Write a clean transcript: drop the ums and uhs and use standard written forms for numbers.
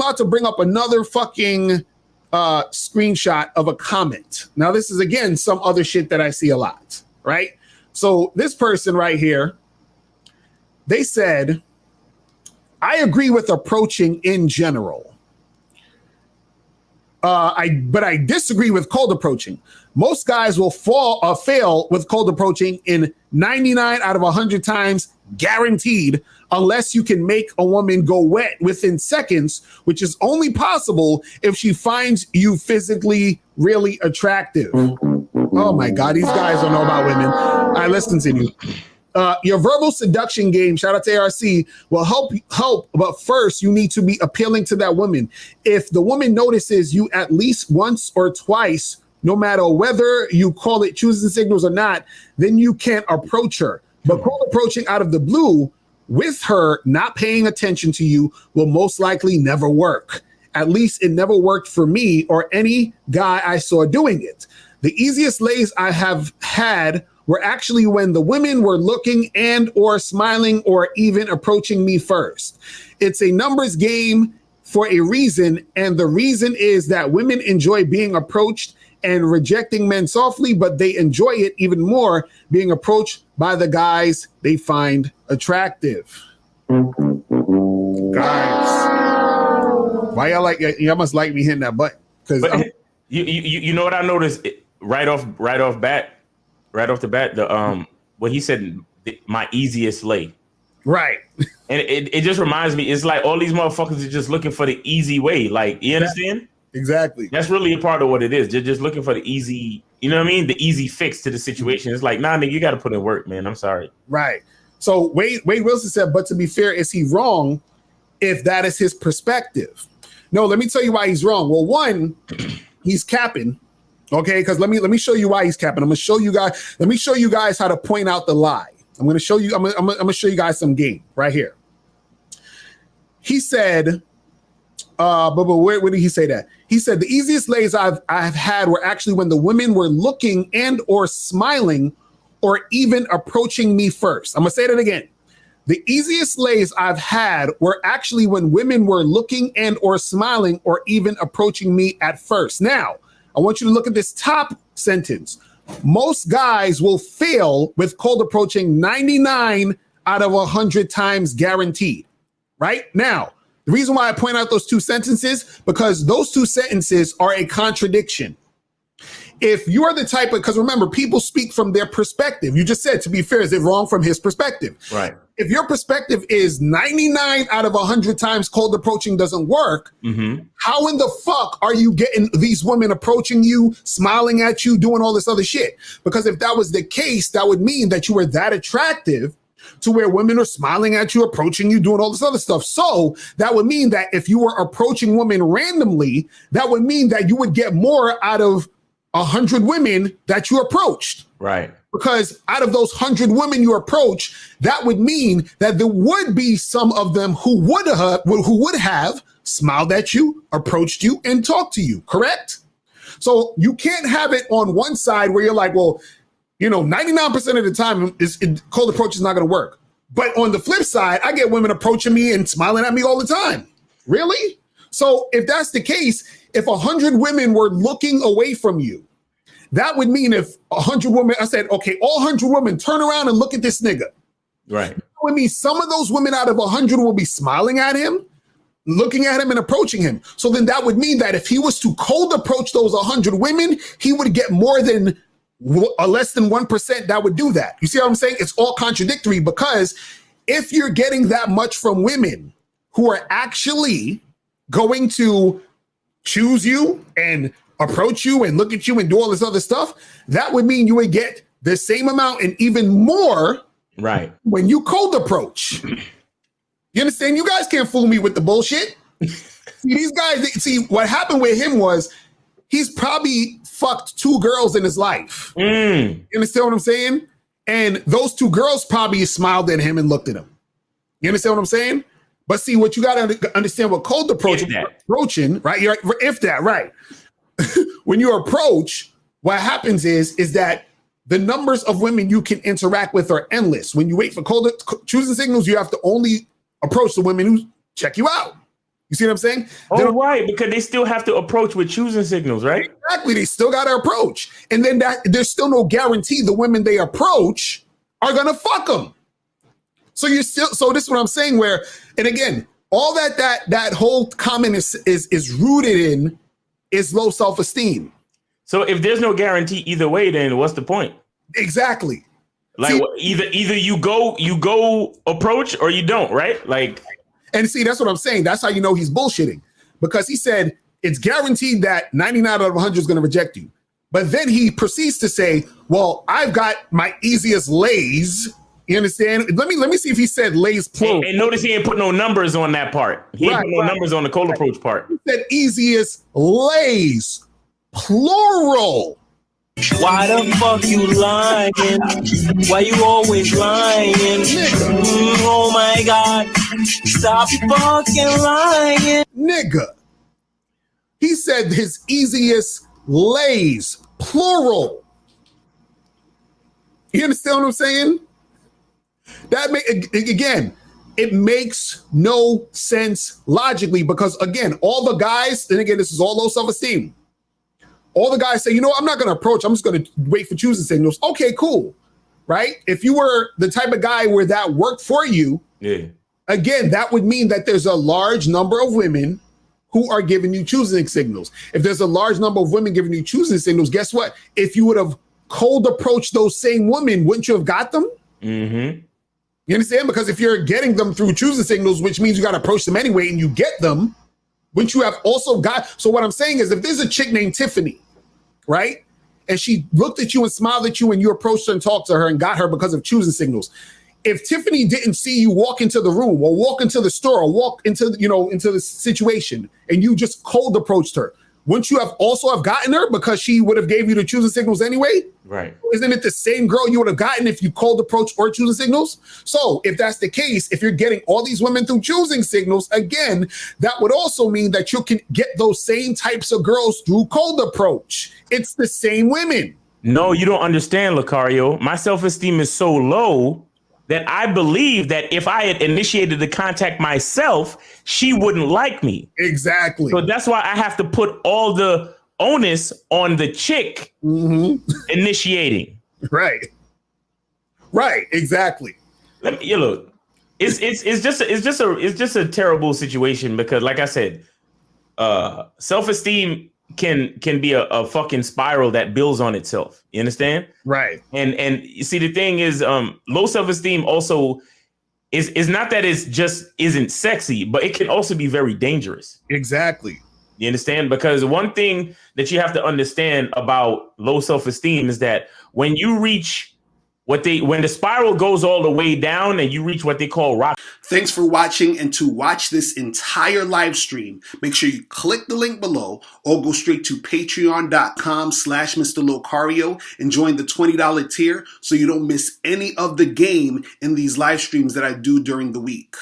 about to bring up another fucking screenshot of a comment. Now, this is, again, some other shit that I see a lot, right? So this person right here, they said, I agree with approaching in general. But I disagree with cold approaching. Most guys will fail with cold approaching in 99 out of 100 times, guaranteed, unless you can make a woman go wet within seconds, which is only possible if she finds you physically really attractive. Oh my God, these guys don't know about women. All right, let's continue. Your verbal seduction game, shout out to ARC, will help, but first you need to be appealing to that woman. If the woman notices you at least once or twice, no matter whether you call it choosing signals or not, then you can approach her. But cold approaching out of the blue with her not paying attention to you will most likely never work. At least it never worked for me or any guy I saw doing it. The easiest lays I have had were actually when the women were looking and or smiling or even approaching me first. It's a numbers game for a reason, and the reason is that women enjoy being approached and rejecting men softly, but they enjoy it even more being approached by the guys they find attractive. Guys, why y'all must like me hitting that button? Because you know what I noticed right off the bat, the what he said, my easiest lay. Right. And it just reminds me, it's like all these motherfuckers are just looking for the easy way. Like, you understand? Exactly. That's really a part of what it is. They're just looking for the easy, you know what I mean? The easy fix to the situation. It's like, nah, nigga, you got to put in work, man. I'm sorry. Right. So Wade Wilson said, but to be fair, is he wrong if that is his perspective? No, let me tell you why he's wrong. Well, one, he's capping. Okay, because let me show you why he's capping. I'm gonna show you guys. Let me show you guys how to point out the lie. I'm gonna show you. I'm gonna show you guys some game right here. He said, but where did he say that? He said the easiest lays I've had were actually when the women were looking and or smiling or even approaching me first. I'm gonna say that again. The easiest lays I've had were actually when women were looking and or smiling or even approaching me at first. Now, I want you to look at this top sentence. Most guys will fail with cold approaching 99 out of 100 times guaranteed. Right? Now, the reason why I point out those two sentences, because those two sentences are a contradiction. If you are the type of, because remember, people speak from their perspective. You just said, to be fair, is it wrong from his perspective? Right. If your perspective is 99 out of 100 times cold approaching doesn't work, how in the fuck are you getting these women approaching you, smiling at you, doing all this other shit? Because if that was the case, that would mean that you were that attractive to where women are smiling at you, approaching you, doing all this other stuff. So that would mean that if you were approaching women randomly, that would mean that you would get more out of 100 women that you approached. Right. Because out of those 100 women you approach, that would mean that there would be some of them who would have smiled at you, approached you, and talked to you, correct? So you can't have it on one side where you're like, well, 99% of the time, cold approach is not going to work. But on the flip side, I get women approaching me and smiling at me all the time. Really? So if that's the case, if 100 women were looking away from you, that would mean if 100 women, I said, okay, all 100 women turn around and look at this nigga. Right. That would mean some of those women out of 100 will be smiling at him, looking at him and approaching him. So then that would mean that if he was to cold approach those 100 women, he would get more than less than 1% that would do that. You see what I'm saying? It's all contradictory, because if you're getting that much from women who are actually going to choose you and approach you and look at you and do all this other stuff, that would mean you would get the same amount and even more right when you cold approach. You understand? You guys can't fool me with the bullshit. These guys, what happened with him was he's probably fucked 2 girls in his life. You understand what I'm saying? And those 2 girls probably smiled at him and looked at him. You understand what I'm saying? But see, what you got to understand what cold approaching, right? Right. When you approach, what happens is that the numbers of women you can interact with are endless. When you wait for choosing signals, you have to only approach the women who check you out. You see what I'm saying? Oh, right, because they still have to approach with choosing signals, right? Exactly. They still got to approach. And then there's still no guarantee the women they approach are going to fuck them. So this is what I'm saying where, and again, all that whole comment is rooted in is low self-esteem. So if there's no guarantee either way, then what's the point? Exactly. Like either you go approach or you don't, right? Like, and see, that's what I'm saying. That's how you know he's bullshitting, because he said it's guaranteed that 99 out of 100 is going to reject you. But then he proceeds to say, well, I've got my easiest lays. You understand? Let me see if he said lays plural. And notice he ain't put no numbers on that part. He ain't put no numbers on the cold approach part. He said easiest lays plural. Why the fuck you lying? Why you always lying? Oh my God. Stop fucking lying. Nigga. He said his easiest lays, plural. You understand what I'm saying? Again, it makes no sense logically, because again, all the guys, and again, this is all low self-esteem. All the guys say, I'm not going to approach. I'm just going to wait for choosing signals. Okay, cool. Right? If you were the type of guy where that worked for you, again, that would mean that there's a large number of women who are giving you choosing signals. If there's a large number of women giving you choosing signals, guess what? If you would have cold approached those same women, wouldn't you have got them? Mm-hmm. You understand? Because if you're getting them through choosing signals, which means you got to approach them anyway, and you get them, wouldn't you have also got? So what I'm saying is, if there's a chick named Tiffany, right, and she looked at you and smiled at you and you approached her and talked to her and got her because of choosing signals. If Tiffany didn't see you walk into the room or walk into the store or walk into the situation, and you just cold approached her, wouldn't you have also have gotten her because she would have gave you the choosing signals anyway? Right. Isn't it the same girl you would have gotten if you cold approach or choosing signals? So if that's the case, if you're getting all these women through choosing signals, again, that would also mean that you can get those same types of girls through cold approach. It's the same women. No, you don't understand, Locario. My self-esteem is so low that I believe that if I had initiated the contact myself, she wouldn't like me. Exactly. So that's why I have to put all the onus on the chick initiating. Right. Exactly. Look, it's just a terrible situation, because, like I said, self-esteem can be a fucking spiral that builds on itself. You understand? Right. And you see, the thing is, low self-esteem also is not that it's just isn't sexy, but it can also be very dangerous. Exactly. You understand? Because one thing that you have to understand about low self-esteem is that when you reach when the spiral goes all the way down and you reach what they call rock. Thanks for watching, and to watch this entire live stream, make sure you click the link below or go straight to patreon.com/mr.locario and join the $20 tier so you don't miss any of the game in these live streams that I do during the week.